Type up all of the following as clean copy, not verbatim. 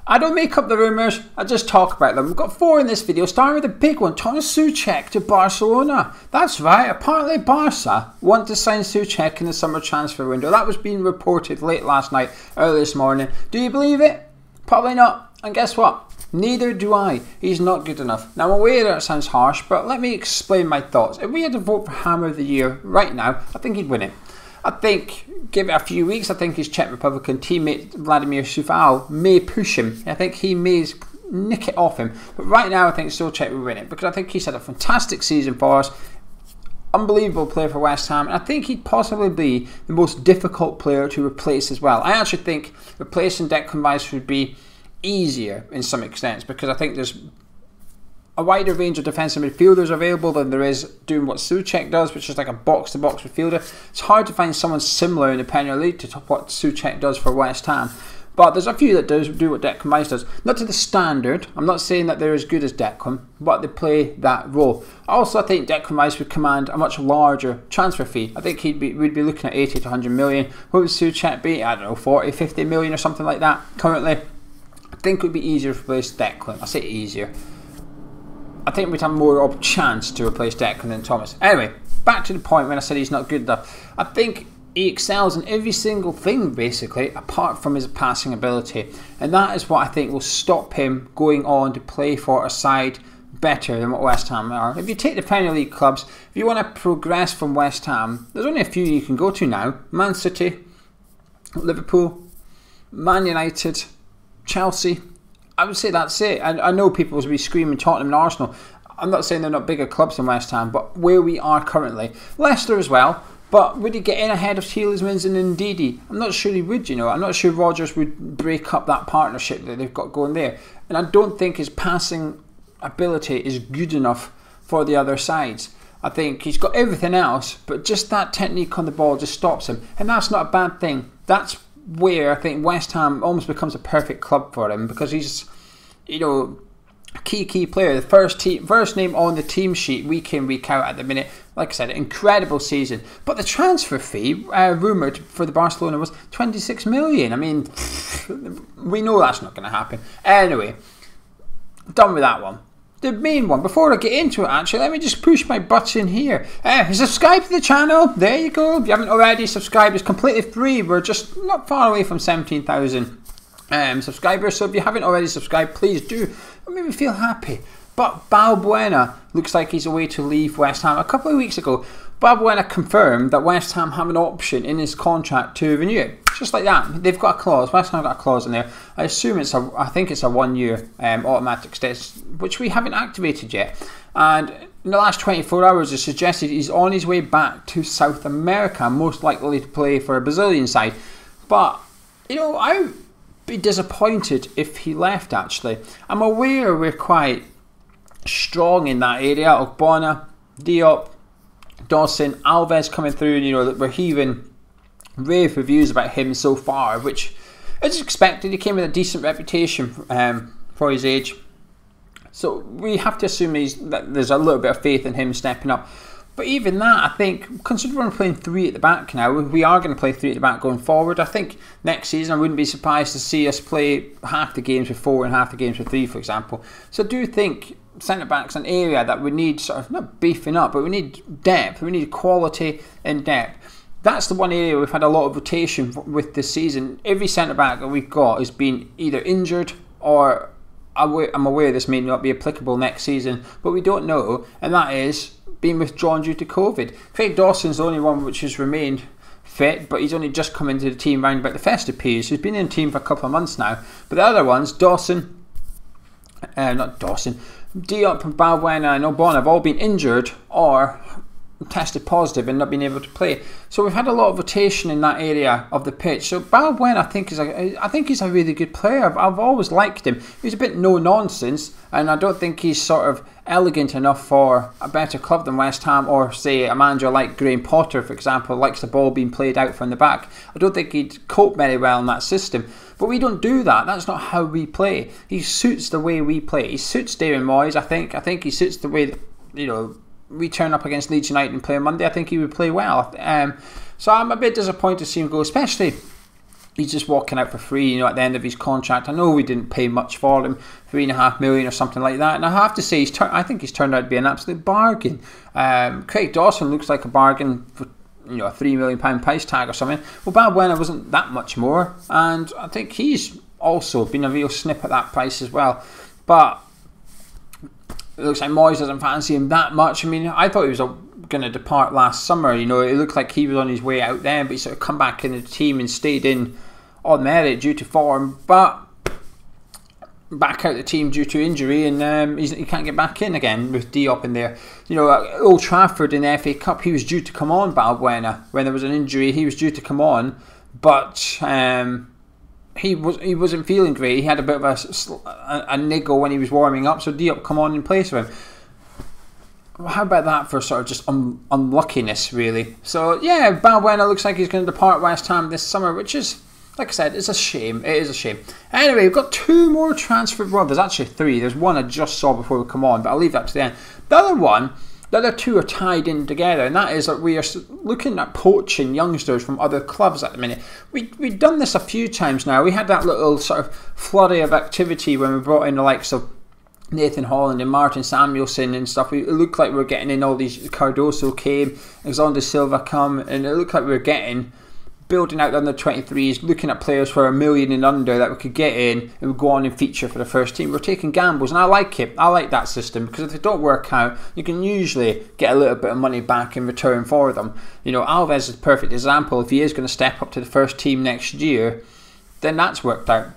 I don't make up the rumours, I just talk about them. We've got 4 in this video, starting with the big one, Tomas Soucek to Barcelona. That's right, apparently Barca want to sign Soucek in the summer transfer window. That was being reported late last night, early this morning. Do you believe it? Probably not. And guess what? Neither do I. He's not good enough. Now I'm aware that sounds harsh, but let me explain my thoughts. If we had to vote for Hammer of the Year right now, I think he'd win it. I think, give it a few weeks, I think his Czech Republican teammate Vladimir Šuval may push him. I think he may nick it off him. But right now I think Soucek will win it because I think he's had a fantastic season for us. Unbelievable player for West Ham. And I think he'd possibly be the most difficult player to replace as well. I actually think replacing Declan Rice would be easier in some extent because I think there's a wider range of defensive midfielders available than there is doing what Soucek does, which is like a box-to-box midfielder. It's hard to find someone similar in the Premier League to what Soucek does for West Ham. But there's a few that do what Declan Rice does. Not to the standard. I'm not saying that they're as good as Declan, but they play that role. Also, I think Declan Rice would command a much larger transfer fee. I think we'd be looking at 80 to 100 million. What would Soucek be? I don't know, 40, 50 million or something like that currently. I think it would be easier to replace Declan. I say easier. I think we'd have more of a chance to replace Declan than Thomas. Anyway, back to the point when I said he's not good enough. I think he excels in every single thing, basically, apart from his passing ability. And that is what I think will stop him going on to play for a side better than what West Ham are. If you take the Premier League clubs, if you want to progress from West Ham, there's only a few you can go to now. Man City, Liverpool, Man United, Chelsea. I would say that's it. And I know people will be screaming Tottenham and Arsenal. I'm not saying they're not bigger clubs than West Ham, but where we are currently. Leicester as well. But would he get in ahead of Tielemans and Ndidi? I'm not sure he would, you know. I'm not sure Rodgers would break up that partnership that they've got going there. And I don't think his passing ability is good enough for the other sides. I think he's got everything else, but just that technique on the ball just stops him. And that's not a bad thing. That's where I think West Ham almost becomes a perfect club for him because he's, you know, a key player. The first name on the team sheet week in, week out at the minute. Like I said, incredible season. But the transfer fee rumoured for the Barcelona was 26 million. I mean, we know that's not going to happen. Anyway, done with that one. The main one, before I get into it actually, let me just push my button here. Subscribe to the channel, there you go. If you haven't already subscribed, it's completely free. We're just not far away from 17,000 subscribers, so if you haven't already subscribed, please do. It made me feel happy. But Balbuena looks like he's away to leave West Ham. A couple of weeks ago, Balbuena confirmed that West Ham have an option in his contract to renew it. Just like that. They've got a clause. West Ham got a clause in there. I assume I think it's a 1-year automatic status, which we haven't activated yet. And in the last 24 hours, it suggested he's on his way back to South America, most likely to play for a Brazilian side. But, you know, I would be disappointed if he left, actually. I'm aware we're quite strong in that area. Ogbonna, Diop, Dawson, Alves coming through, and you know that we're heaving rave reviews about him so far, which is expected. He came with a decent reputation for his age, so we have to assume that there's a little bit of faith in him stepping up. But even that, I think, considering we're playing 3 at the back now, we are going to play 3 at the back going forward. I think next season I wouldn't be surprised to see us play half the games with 4 and half the games with 3, for example. So I do think centre-back's an area that we need sort of, not beefing up, but we need depth. We need quality and depth. That's the one area we've had a lot of rotation with this season. Every centre-back that we've got has been either injured or, I'm aware this may not be applicable next season, but we don't know, and that is being withdrawn due to COVID. Craig Dawson's the only one which has remained fit, but he's only just come into the team round about the festive period, so he's been in the team for a couple of months now. But the other ones, Diop and Balbuena and Ogbonna have all been injured or tested positive and not been able to play. So we've had a lot of rotation in that area of the pitch. So Balbuena, I think he's a really good player. I've always liked him. He's a bit no nonsense, and I don't think he's sort of elegant enough for a better club than West Ham, or say a manager like Graham Potter, for example, likes the ball being played out from the back. I don't think he'd cope very well in that system. But we don't do that. That's not how we play. He suits the way we play. He suits Darren Moyes, I think. I think he suits the way that, you know, we turn up against Leeds United and play on Monday. I think he would play well. So I'm a bit disappointed to see him go, especially he's just walking out for free, at the end of his contract. I know we didn't pay much for him, $3.5 million or something like that. And I have to say, I think he's turned out to be an absolute bargain. Craig Dawson looks like a bargain for a £3 million price tag or something. Well, Balbuena wasn't that much more, and I think he's also been a real snip at that price as well. But it looks like Moyes doesn't fancy him that much. I mean, I thought he was going to depart last summer. It looked like he was on his way out then, but he sort of come back in the team and stayed in on merit due to form, but back out the team due to injury, and he can't get back in again with Diop in there. At Old Trafford in the FA Cup, he was due to come on, Balbuena, when there was an injury. He was due to come on, but he wasn't feeling great. He had a bit of a niggle when he was warming up, so Diop come on in place of him. How about that for sort of just unluckiness, really? So yeah, Balbuena looks like he's going to depart West Ham this summer, which is, like I said, it's a shame. It is a shame. Anyway, we've got two more transfer. Well, there's actually three. There's one I just saw before we come on, but I'll leave that to the end. The other two are tied in together, and that is that we are looking at poaching youngsters from other clubs at the minute. We've done this a few times now. We had that little sort of flurry of activity when we brought in the likes of Nathan Holland and Martin Samuelson and stuff. It looked like we were getting in all these. Cardoso came, Alexander Silva come, and it looked like we were building out the under 23s, looking at players for $1 million and under that we could get in and would go on and feature for the first team. We're taking gambles, and I like it. I like that system, because if they don't work out, you can usually get a little bit of money back in return for them. Alves is a perfect example. If he is going to step up to the first team next year, then that's worked out.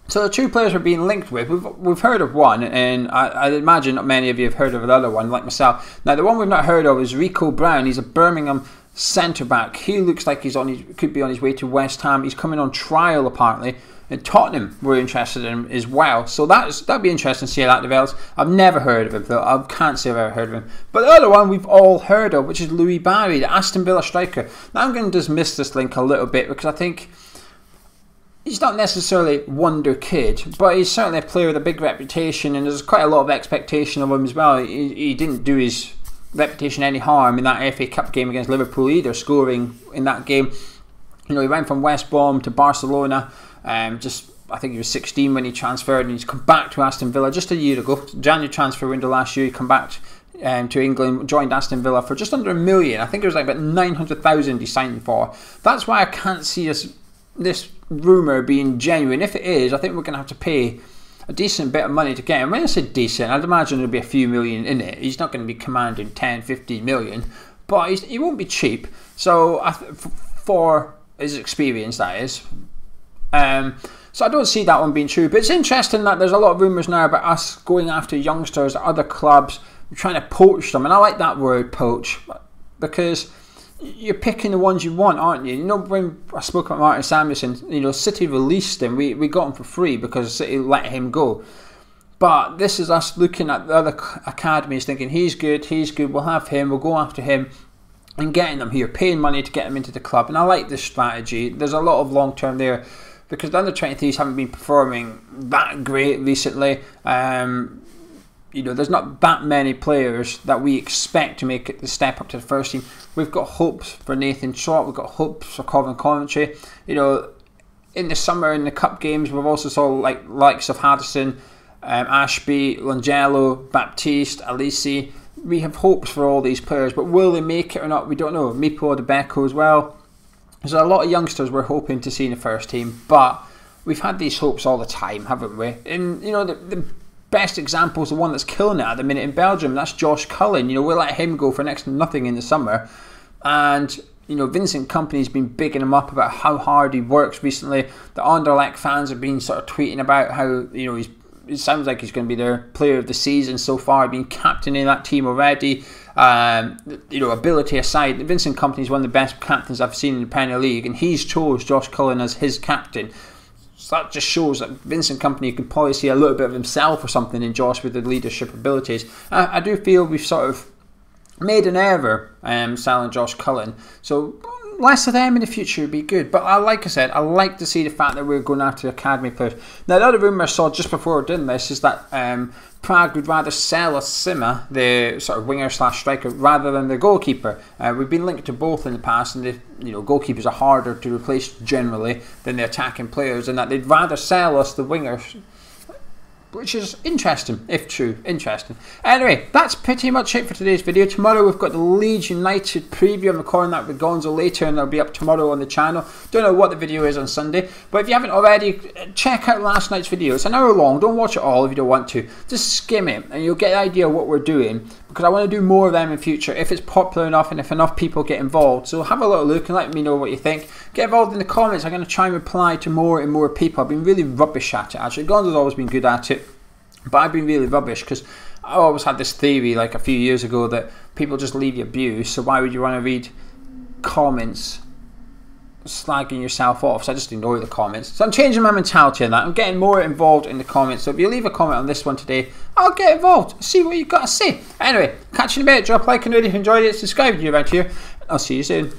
So the two players we're being linked with, we've heard of one, and I imagine not many of you have heard of the other one, like myself. Now, the one we've not heard of is Rico Brown. He's a Birmingham centre-back. He looks like could be on his way to West Ham. He's coming on trial, apparently, and Tottenham were interested in him as well. So that'd be interesting to see how that develops. I've never heard of him, though. I can't say I've ever heard of him. But the other one we've all heard of, which is Louis Barry, the Aston Villa striker. Now, I'm going to dismiss this link a little bit, because I think he's not necessarily wonder kid, but he's certainly a player with a big reputation, and there's quite a lot of expectation of him as well. He didn't do his reputation any harm in that FA Cup game against Liverpool either, scoring in that game. He went from West Brom to Barcelona. I think he was 16 when he transferred, and he's come back to Aston Villa just a year ago. January transfer window last year, he come back to England, joined Aston Villa for just under $1 million. I think it was like about 900,000 he signed for. That's why I can't see this rumour being genuine. If it is, I think we're going to have to pay a decent bit of money to get him. When I say decent, I'd imagine there'll be a few million in it. He's not going to be commanding 10, 15 million, but he won't be cheap. So for his experience, that is. So I don't see that one being true. But it's interesting that there's a lot of rumours now about us going after youngsters at other clubs, trying to poach them. And I like that word, poach, because you're picking the ones you want, aren't you? When I spoke about Martin Samuelson, City released him. We got him for free because City let him go. But this is us looking at the other academies, thinking he's good, we'll have him, we'll go after him, and getting them here, paying money to get them into the club. And I like this strategy. There's a lot of long term there, because the under 23s haven't been performing that great recently. There's not that many players that we expect to make it the step up to the first team. We've got hopes for Nathan Trott. We've got hopes for Colin Coventry. In the summer, in the cup games, we've also saw likes of Haddison, Ashby, Langelo, Baptiste, Alisi. We have hopes for all these players, but will they make it or not? We don't know. Mipo Debeko as well. There's a lot of youngsters we're hoping to see in the first team, but we've had these hopes all the time, haven't we? And the best example is the one that's killing it at the minute in Belgium. That's Josh Cullen. We'll let him go for next to nothing in the summer. And, Vincent Kompany's been bigging him up about how hard he works recently. The Anderlecht fans have been sort of tweeting about how, it sounds like he's going to be their player of the season so far, being captain in that team already. Ability aside, Vincent Kompany's one of the best captains I've seen in the Premier League, and he's chose Josh Cullen as his captain. So that just shows that Vincent Kompany can probably see a little bit of himself or something in Josh with the leadership abilities. I do feel we've sort of made an error selling Josh Cullen. So less of them in the future would be good. But like I said, I like to see the fact that we're going after academy players. Now, the other rumour I saw just before doing this is that Prague would rather sell Sima, the sort of winger / striker, rather than the goalkeeper. We've been linked to both in the past, and goalkeepers are harder to replace generally than the attacking players, and that they'd rather sell us the wingers. Which is interesting, if true. Interesting. Anyway, that's pretty much it for today's video. Tomorrow we've got the Leeds United preview. I'm recording that with Gonzo later, and it'll be up tomorrow on the channel. Don't know what the video is on Sunday, but if you haven't already, check out last night's video. It's an hour long. Don't watch it all if you don't want to. Just skim it, and you'll get an idea of what we're doing, because I want to do more of them in future if it's popular enough and if enough people get involved. So have a little look and let me know what you think. Get involved in the comments. I'm going to try and reply to more and more people. I've been really rubbish at it, actually. Gonzo's always been good at it, but I've been really rubbish because I always had this theory like a few years ago that people just leave you abuse, so why would you want to read comments slagging yourself off? So I just ignore the comments. So I'm changing my mentality on that. I'm getting more involved in the comments. So if you leave a comment on this one today, I'll get involved, see what you've got to say. Anyway, catch you in a bit. Drop a like and if you enjoyed it, subscribe if you're around here. I'll see you soon.